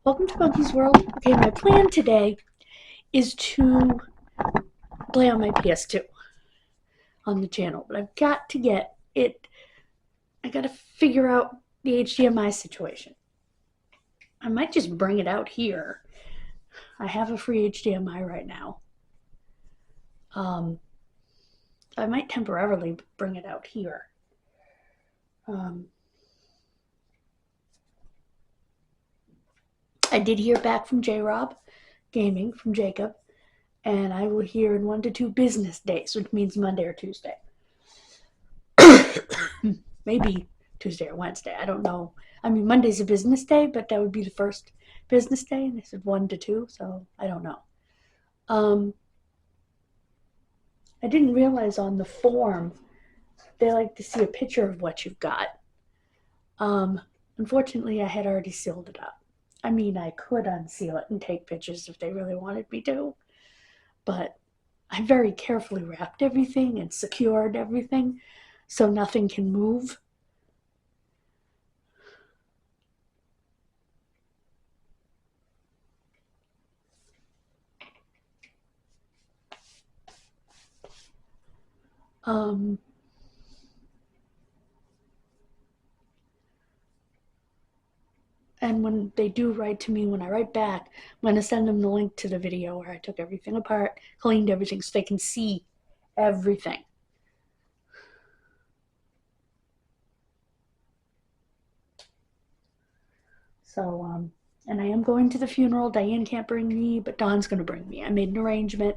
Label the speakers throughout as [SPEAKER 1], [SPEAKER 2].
[SPEAKER 1] Welcome to Monkey's World. Okay, my plan today is to play on my PS2 on the channel, but I've got to get it. I got to figure out the HDMI situation. I might just bring it out here. I have a free HDMI right now. I might temporarily bring it out here. I did hear back from J-Rob Gaming, from Jacob, and I will hear in 1 to 2 business days, which means Monday or Tuesday. Maybe Tuesday or Wednesday. I don't know. I mean, Monday's a business day, but that would be the first business day, and they said 1 to 2, so I don't know. I didn't realize on the form they like to see a picture of what you've got. Unfortunately, I had already sealed it up. I mean, I could unseal it and take pictures if they really wanted me to, but I very carefully wrapped everything and secured everything so nothing can move. And when they do write to me, when I write back, I'm going to send them the link to the video where I took everything apart, cleaned everything so they can see everything. So, and I am going to the funeral. Diane can't bring me, but Dawn's going to bring me. I made an arrangement.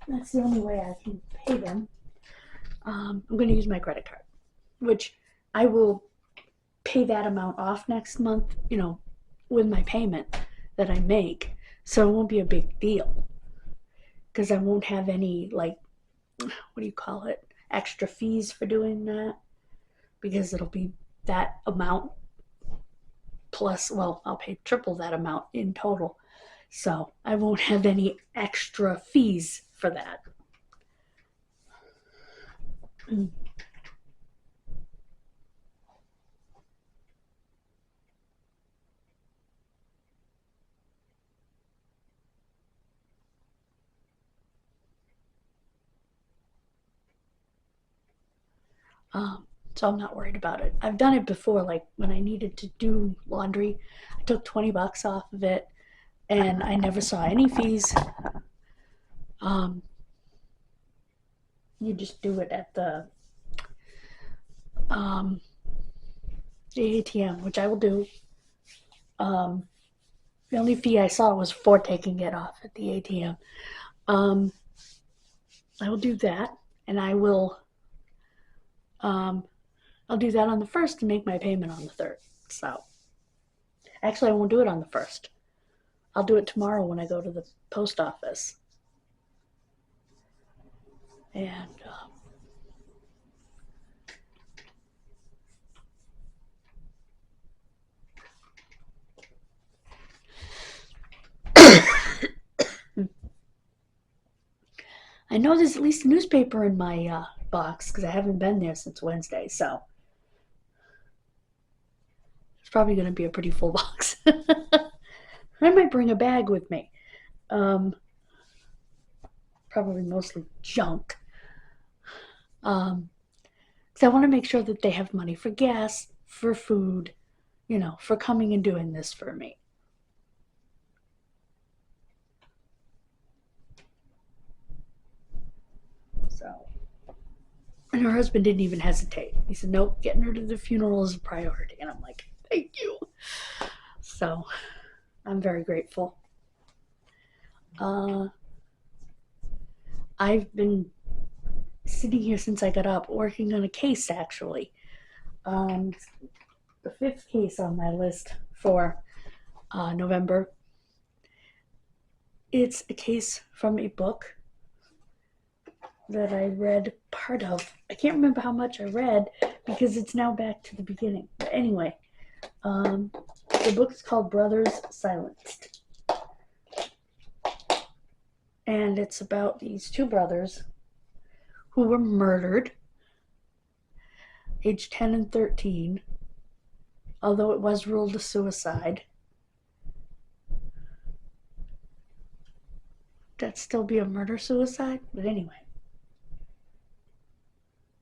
[SPEAKER 1] That's the only way I can pay them. I'm going to use my credit card, which I will pay that amount off next month, with my payment that I make. So it won't be a big deal because I won't have any, like, what do you call it, extra fees for doing that, because it'll be that amount plus, well, I'll pay triple that amount in total. So I won't have any extra fees for that. So I'm not worried about it. I've done it before, like when I needed to do laundry, I took $20 off of it and I never saw any fees. You just do it at the ATM, which I will do. The only fee I saw was for taking it off at the ATM. I will do that, and I will. I'll do that on the 1st and make my payment on the 3rd. So, actually, I won't do it on the 1st. I'll do it tomorrow when I go to the post office. And I know there's at least a newspaper in my box because I haven't been there since Wednesday, so it's probably going to be a pretty full box. I might bring a bag with me. Probably mostly junk. Because I want to make sure that they have money for gas, for food, for coming and doing this for me. So, and her husband didn't even hesitate. He said, nope, getting her to the funeral is a priority. And I'm like, thank you. So, I'm very grateful. I've been sitting here since I got up working on a case, actually. The 5th case on my list for November. It's a case from a book that I read part of. I can't remember how much I read because it's now back to the beginning. But anyway, the book's called Brothers Silenced. And it's about these 2 brothers who were murdered, aged 10 and 13, although it was ruled a suicide. That'd still be a murder-suicide? But anyway.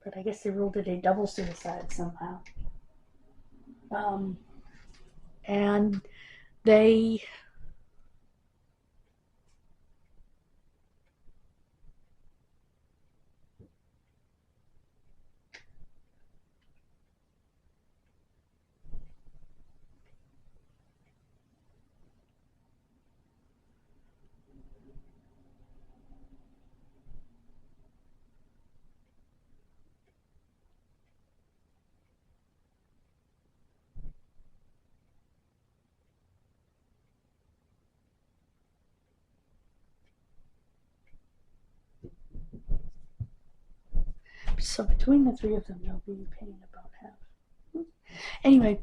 [SPEAKER 1] But I guess they ruled it a double suicide somehow. And they so between the 3 of them, they'll be paying about half. Anyway,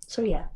[SPEAKER 1] so yeah.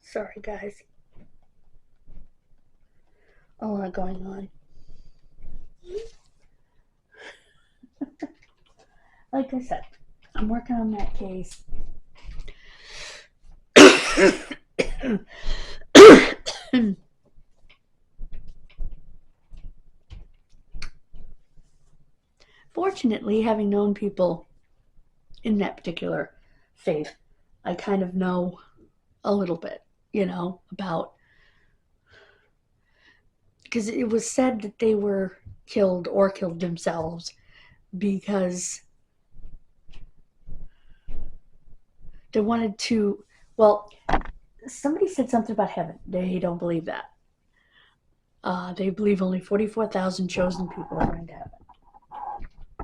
[SPEAKER 1] Sorry, guys. A lot going on. Like I said, I'm working on that case. Fortunately, having known people in that particular faith, I kind of know a little bit, about, because it was said that they were killed or killed themselves because they wanted to, well, somebody said something about heaven. They don't believe that. They believe only 44,000 chosen people are going to heaven.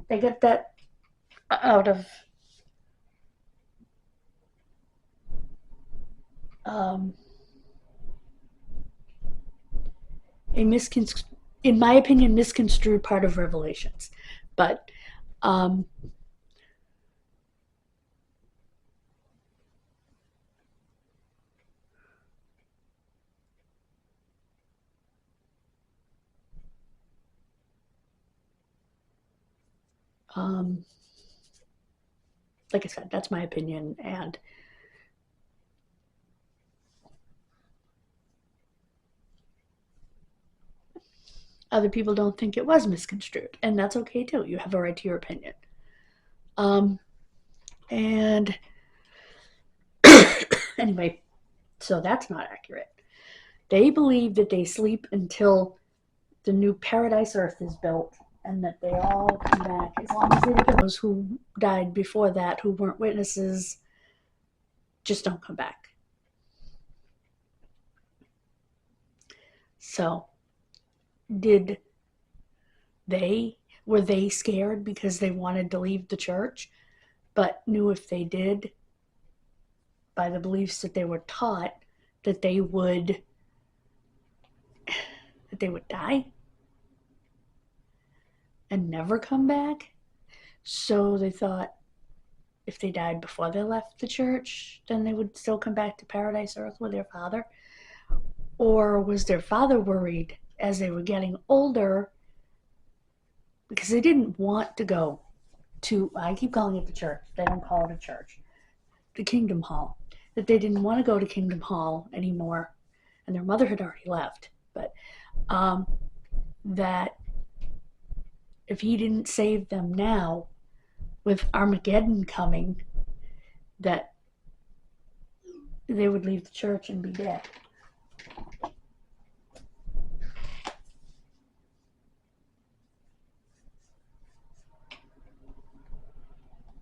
[SPEAKER 1] They get that out of in my opinion, misconstrued part of Revelations. But like I said, that's my opinion, and other people don't think it was misconstrued, and that's okay too. You have a right to your opinion. And anyway, so that's not accurate. They believe that they sleep until the new paradise earth is built and that they all come back, as long as they look at those who died before that, who weren't witnesses, just don't come back. So, were they scared because they wanted to leave the church, but knew if they did, by the beliefs that they were taught, that they would die and never come back? So they thought if they died before they left the church, then they would still come back to paradise earth with their father? Or was their father worried as they were getting older, because they didn't want to go to, I keep calling it the church, they don't call it a church, the Kingdom Hall, that they didn't want to go to Kingdom Hall anymore, and their mother had already left, but that if he didn't save them now, with Armageddon coming, that they would leave the church and be dead.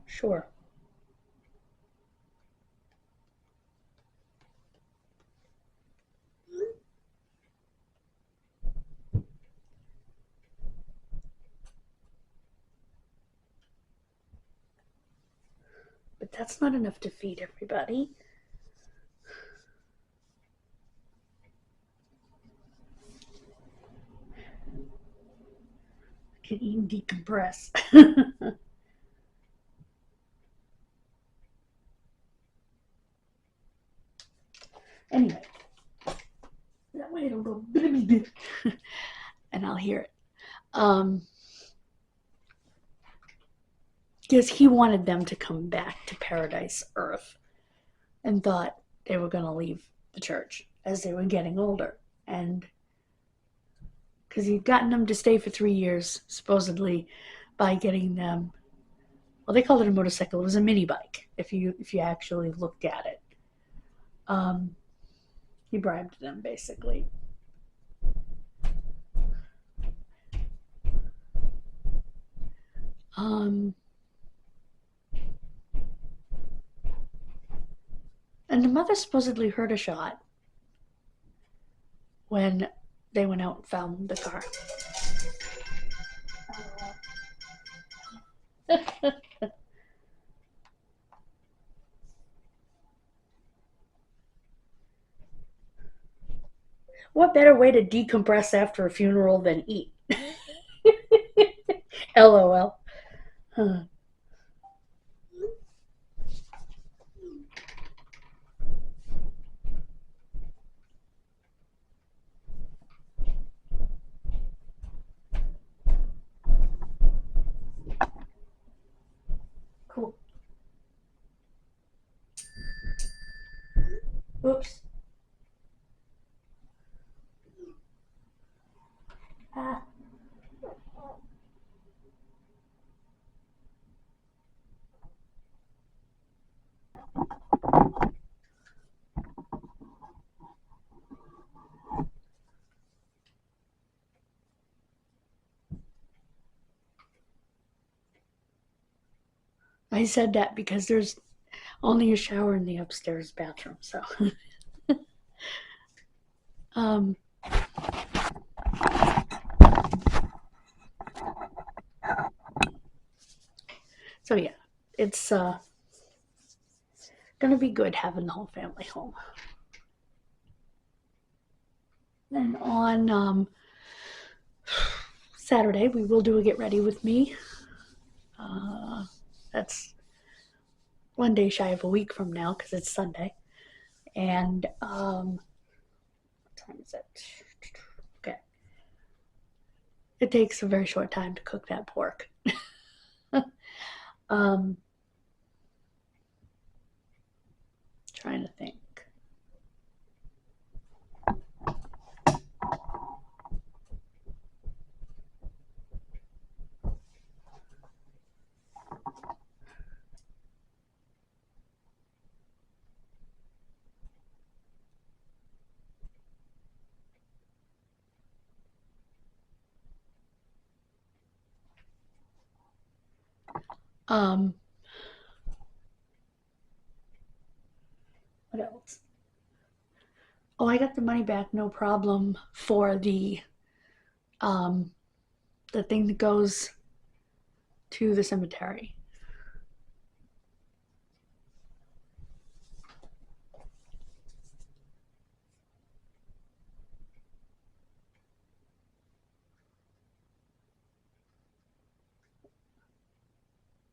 [SPEAKER 1] Sure. But that's not enough to feed everybody. I can eat and decompress. Anyway, that way it'll go and I'll hear it. Because he wanted them to come back to paradise earth, and thought they were going to leave the church as they were getting older. And because he'd gotten them to stay for 3 years, supposedly, by getting them, well, they called it a motorcycle. It was a mini bike, if you actually looked at it. He bribed them, basically. And the mother supposedly heard a shot when they went out and found the car. What better way to decompress after a funeral than eat? LOL. Huh. Cool. Oops. Ah. I said that because there's only a shower in the upstairs bathroom, so. um, so yeah, it's gonna be good having the whole family home. And on Saturday, we will do a get ready with me. That's one day shy of a week from now because it's Sunday. And what time is it? Okay. It takes a very short time to cook that pork. Trying to think. What else? Oh, I got the money back, no problem, for the thing that goes to the cemetery.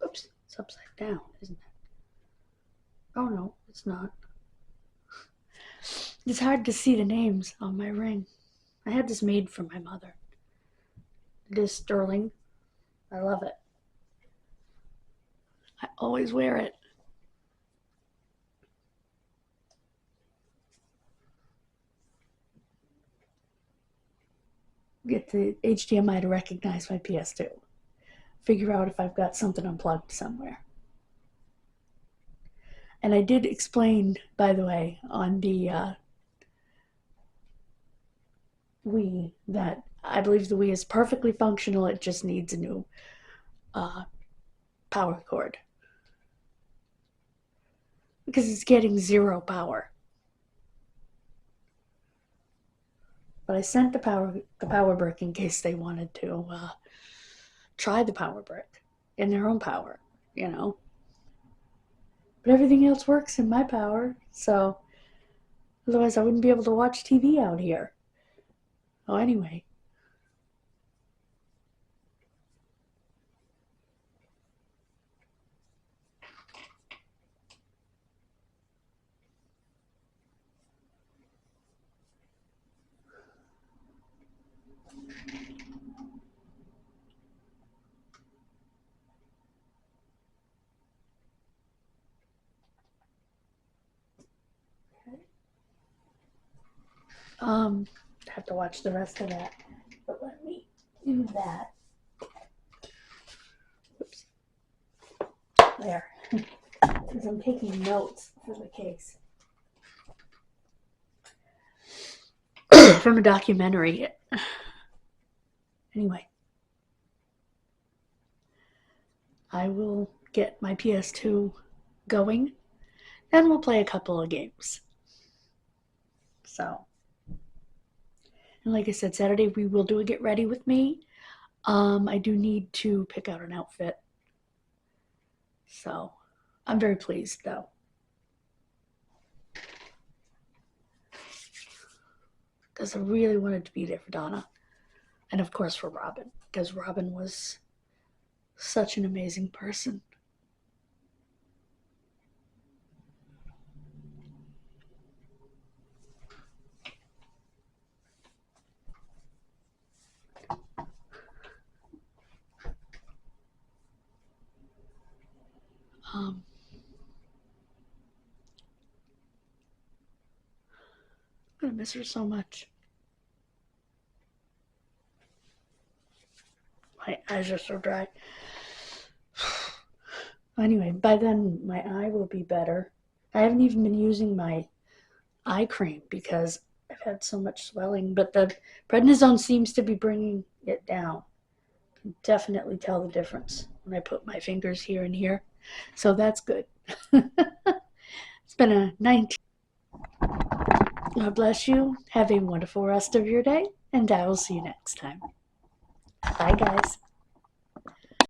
[SPEAKER 1] Oops, it's upside down, isn't it? Oh no, it's not. It's hard to see the names on my ring. I had this made for my mother. It is sterling. I love it. I always wear it. Get the HDMI to recognize my PS2. Figure out if I've got something unplugged somewhere. And I did explain, by the way, on the Wii that I believe the Wii is perfectly functional. It just needs a new power cord because it's getting 0 power. But I sent the power brick in case they wanted to try the power brick in their own power, you know. But everything else works in my power, so otherwise I wouldn't be able to watch TV out here. Oh, anyway. Have to watch the rest of that. But let me do that. Oops. There. Because I'm taking notes for the case. From a documentary. Anyway. I will get my PS2 going. And we'll play a couple of games. So. And like I said, Saturday we will do a get ready with me. I do need to pick out an outfit. So, I'm very pleased though. Because I really wanted to be there for Donna. And of course for Robin. Because Robin was such an amazing person. I'm gonna miss her so much. My eyes are so dry. Anyway, by then my eye will be better. I haven't even been using my eye cream because I've had so much swelling, but the prednisone seems to be bringing it down. I can definitely tell the difference when I put my fingers here and here. So that's good. It's been a 19. God bless you. Have a wonderful rest of your day, and I will see you next time. Bye, guys.